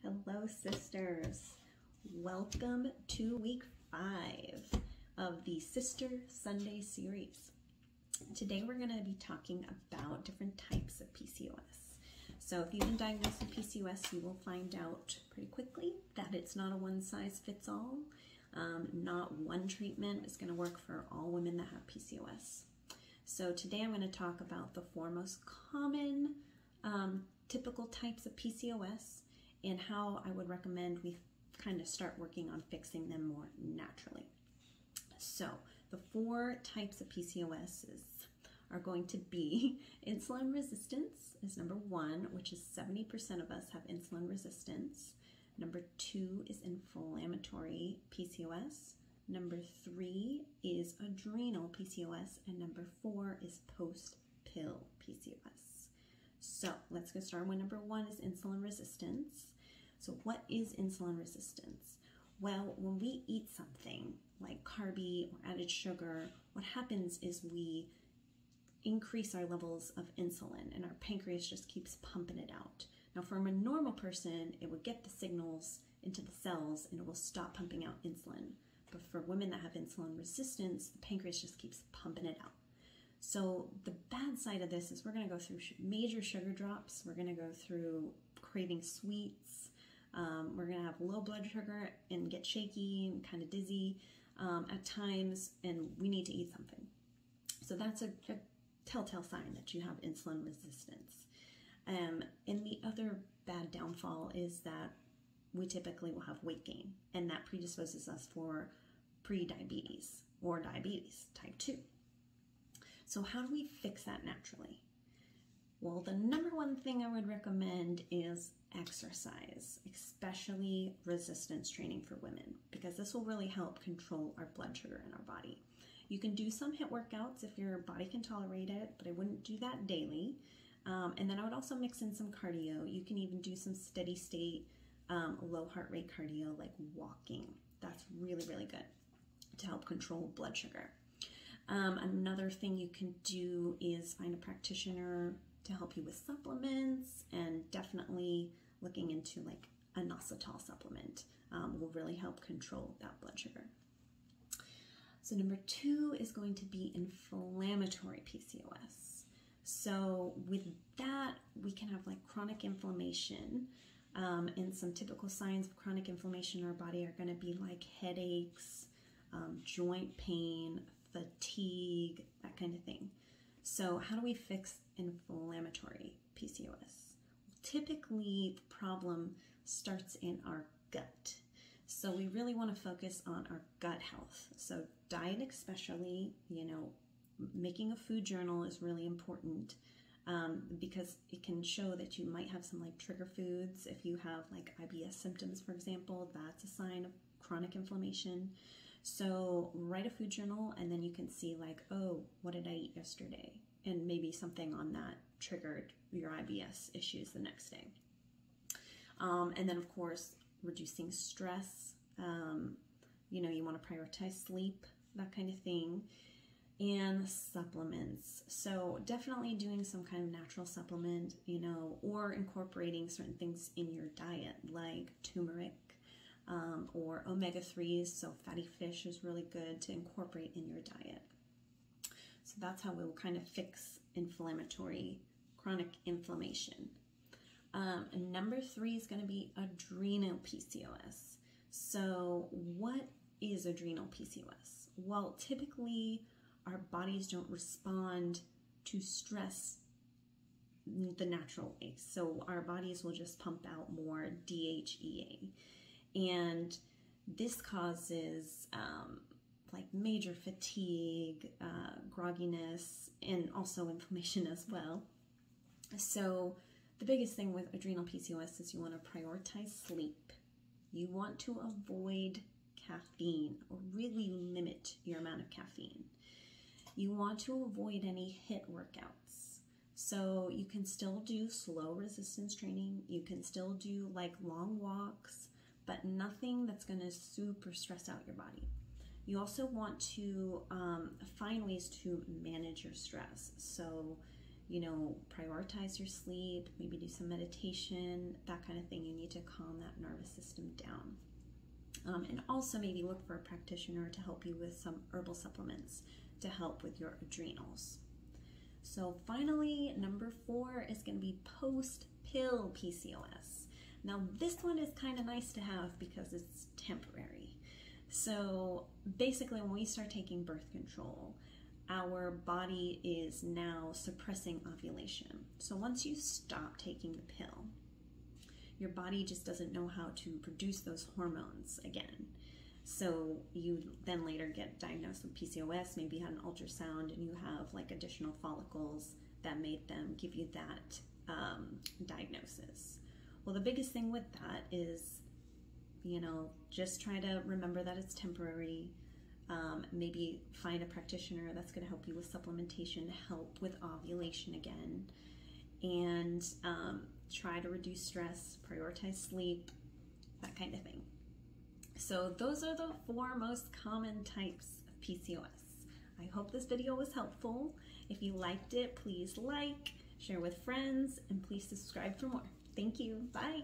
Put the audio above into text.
Hello, sisters. Welcome to week 5 of the Sister Sunday series. Today we're going to be talking about different types of PCOS. So if you've been diagnosed with PCOS, you will find out pretty quickly that it's not a one-size-fits-all. Not one treatment is going to work for all women that have PCOS. So today I'm going to talk about the 4 most common typical types of PCOS and how I would recommend we kind of start working on fixing them more naturally. So the 4 types of PCOS are going to be insulin resistance is number 1, which is 70% of us have insulin resistance. Number 2 is inflammatory PCOS. Number 3 is adrenal PCOS. And number 4 is post-pill PCOS. So let's get started with number 1 is insulin resistance. So what is insulin resistance? Well, when we eat something like carby or added sugar, what happens is we increase our levels of insulin and our pancreas just keeps pumping it out. Now, from a normal person, it would get the signals into the cells and it will stop pumping out insulin. But for women that have insulin resistance, the pancreas just keeps pumping it out. So the bad side of this is we're going to go through major sugar drops. We're going to go through craving sweets. We're going to have low blood sugar and get shaky and kind of dizzy at times, and we need to eat something. So that's a telltale sign that you have insulin resistance. And the other bad downfall is that we typically will have weight gain, and that predisposes us for pre-diabetes or diabetes type 2. So how do we fix that naturally? Well, the number 1 thing I would recommend is exercise, especially resistance training for women, because this will really help control our blood sugar in our body. You can do some HIIT workouts if your body can tolerate it, but I wouldn't do that daily. And then I would also mix in some cardio. You can even do some steady state, low heart rate cardio like walking. That's really, really good to help control blood sugar. Another thing you can do is find a practitioner to help you with supplements, and definitely looking into like a inositol supplement will really help control that blood sugar. So number 2 is going to be inflammatory PCOS. So with that, we can have like chronic inflammation, and some typical signs of chronic inflammation in our body are going to be like headaches, joint pain, fatigue, that kind of thing. So how do we fix inflammatory PCOS? Typically, the problem starts in our gut. So we really want to focus on our gut health. So diet especially, making a food journal is really important because it can show that you might have some like trigger foods. If you have like IBS symptoms, for example, that's a sign of chronic inflammation. So write a food journal, and then you can see like, oh, what did I eat yesterday? And maybe something on that triggered your IBS issues the next day. And then of course, reducing stress. You want to prioritize sleep, that kind of thing. And supplements. So definitely doing some kind of natural supplement, or incorporating certain things in your diet like turmeric, or omega-3s, so fatty fish is really good to incorporate in your diet. So that's how we'll kind of fix inflammatory, chronic inflammation. And number 3 is going to be adrenal PCOS. So what is adrenal PCOS? Well, typically our bodies don't respond to stress the natural way. So our bodies will just pump out more DHEA. And this causes like major fatigue, grogginess, and also inflammation as well. So the biggest thing with adrenal PCOS is you want to prioritize sleep. You want to avoid caffeine or really limit your amount of caffeine. You want to avoid any HIIT workouts. So you can still do slow resistance training. You can still do like long walks, but nothing that's going to super stress out your body. You also want to find ways to manage your stress. So you know, prioritize your sleep, maybe do some meditation, that kind of thing. You need to calm that nervous system down. And also maybe look for a practitioner to help you with some herbal supplements to help with your adrenals. So finally, number 4 is going to be post-pill PCOS. Now this one is kind of nice to have because it's temporary. So basically when we start taking birth control, our body is now suppressing ovulation. So once you stop taking the pill, your body just doesn't know how to produce those hormones again. So you then later get diagnosed with PCOS, maybe you had an ultrasound and you have like additional follicles that made them give you that diagnosis. Well, the biggest thing with that is, you know, just try to remember that it's temporary. Maybe find a practitioner that's going to help you with supplementation, help with ovulation again, and try to reduce stress, prioritize sleep, that kind of thing. So those are the 4 most common types of PCOS. I hope this video was helpful. If you liked it, please like, share with friends, and please subscribe for more. Thank you. Bye.